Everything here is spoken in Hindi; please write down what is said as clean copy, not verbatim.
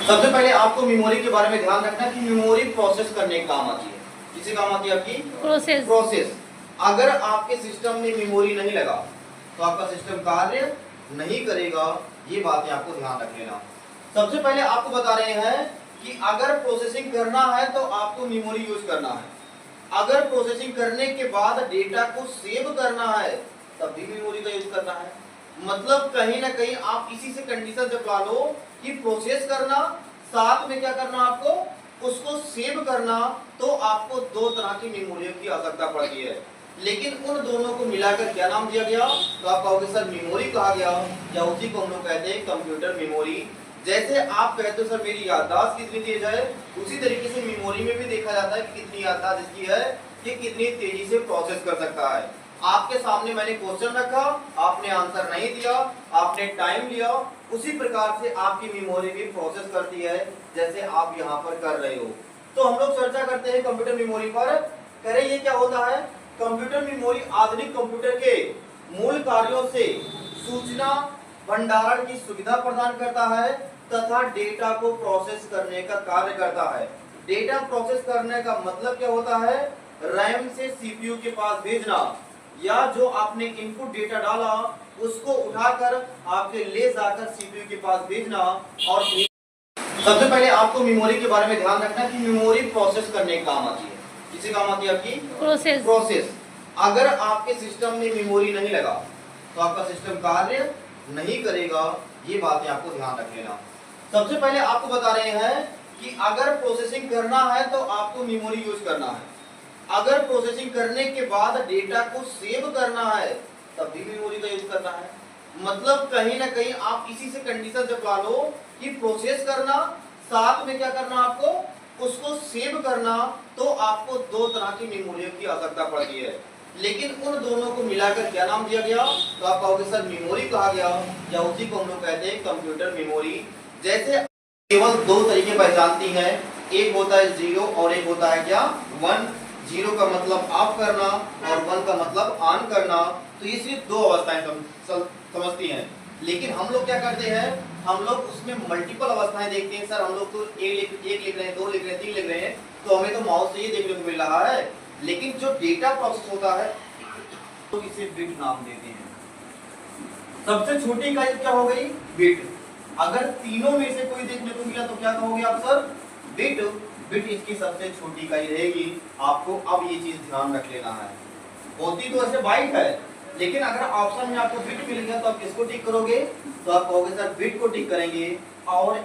सबसे पहले आपको मेमोरी के बारे में ध्यान रखना कि मेमोरी प्रोसेस करने के काम आती है। किसे काम आती है? आपकी प्रोसेस। अगर आपके सिस्टम में मेमोरी नहीं लगा तो आपका सिस्टम कार्य नहीं करेगा। ये बातें आपको ध्यान रख लेना। सबसे पहले आपको बता रहे हैं कि अगर प्रोसेसिंग करना है तो आपको मेमोरी यूज करना है। अगर प्रोसेसिंग करने के बाद डेटा को सेव करना है तब भी मेमोरी का यूज करना है। मतलब कहीं ना कहीं आप इसी से कंडीशन जब ला लो कि प्रोसेस करना साथ में क्या करना, आपको उसको सेव करना, तो आपको दो तरह की मेमोरी की आवश्यकता पड़ती है। लेकिन उन दोनों को मिलाकर क्या नाम दिया गया? तो आप कहोगे सर मेमोरी कहा गया, या उसी को हम लोग कहते हैं कंप्यूटर मेमोरी। जैसे आप कहते हो सर मेरी याददाश्त कितनी तेज है, उसी तरीके से मेमोरी में भी देखा जाता है कि कितनी याददाश्त इसकी है, कि कितनी तेजी से प्रोसेस कर सकता है। आपके सामने मैंने क्वेश्चन रखा, आपने आंसर नहीं दिया, आपने टाइम लिया, उसी प्रकार से आपकी मेमोरी भी प्रोसेस करती है जैसे आप यहाँ पर कर रहे हो। तो हम लोग चर्चा करते हैं कंप्यूटर मेमोरी पर। करें ये क्या होता है? कंप्यूटर मेमोरी आधुनिक कंप्यूटर के मूल कार्यों से सूचना भंडारण की सुविधा प्रदान करता है तथा डेटा को प्रोसेस करने का कार्य करता है। डेटा प्रोसेस करने का मतलब क्या होता है? रैम से सीपीयू के पास भेजना, या जो आपने इनपुट डेटा डाला उसको उठाकर आपके ले जाकर सीपीयू के पास भेजना। और सबसे पहले आपको मेमोरी के बारे में ध्यान रखना कि मेमोरी प्रोसेस करने का काम आती है। किसे काम आती है? आपकी प्रोसेस। अगर आपके सिस्टम में मेमोरी नहीं लगा तो आपका सिस्टम कार्य नहीं करेगा। ये बातें आपको ध्यान रख लेना। सबसे पहले आपको बता रहे हैं कि अगर प्रोसेसिंग करना है तो आपको मेमोरी यूज करना है। अगर प्रोसेसिंग करने के बाद डेटा को सेव करना है तब भी मेमोरी का यूज करना है। मतलब कहीं ना कहीं आप इसी से कंडीशन जब ला लो कि प्रोसेस करना साथ में क्या करना, आपको उसको सेव करना, तो आपको दो तरह की मेमोरी की आवश्यकता पड़ती है। लेकिन उन दोनों को मिलाकर क्या नाम दिया गया? तो आप कहोगे सर मेमोरी कहा गया, या उसी को हम लोग कहते हैं कंप्यूटर मेमोरी। जैसे केवल दो तरीके पहचानती हैं, एक होता है जीरो और एक होता है क्या? वन। जीरो का मतलब ऑफ करना और वन का मतलब ऑन करना। तो ये सिर्फ दो अवस्थाएं समझती हैं। लेकिन हम लोग क्या करते हैं? हम लोग उसमें मल्टीपल अवस्थाएं देखते हैं। सर हम लोग तो एक लिख रहे हैं, दो लिख रहे हैं, तीन लिख रहे हैं, तो हमें तो माउस से ये देखने को मिल रहा है। लेकिन जो डेटा प्रोसेस होता है तो इसे बिट नाम देते हैं। सबसे छोटी इकाई क्या हो गई? बिट। अगर तीनों में से कोई देखने को मिला तो क्या कहोगे आप? Sir bit. बिट इसकी सबसे छोटी इकाई रहेगी। आपको अब ये चीज ध्यान रख लेना है। होती तो ऐसे बाइट है, लेकिन अगर ऑप्शन में आपको बिट मिल गया तो आप किसको टिक करोगे? तो आप कहोगे सर बिट को टिक करेंगे। और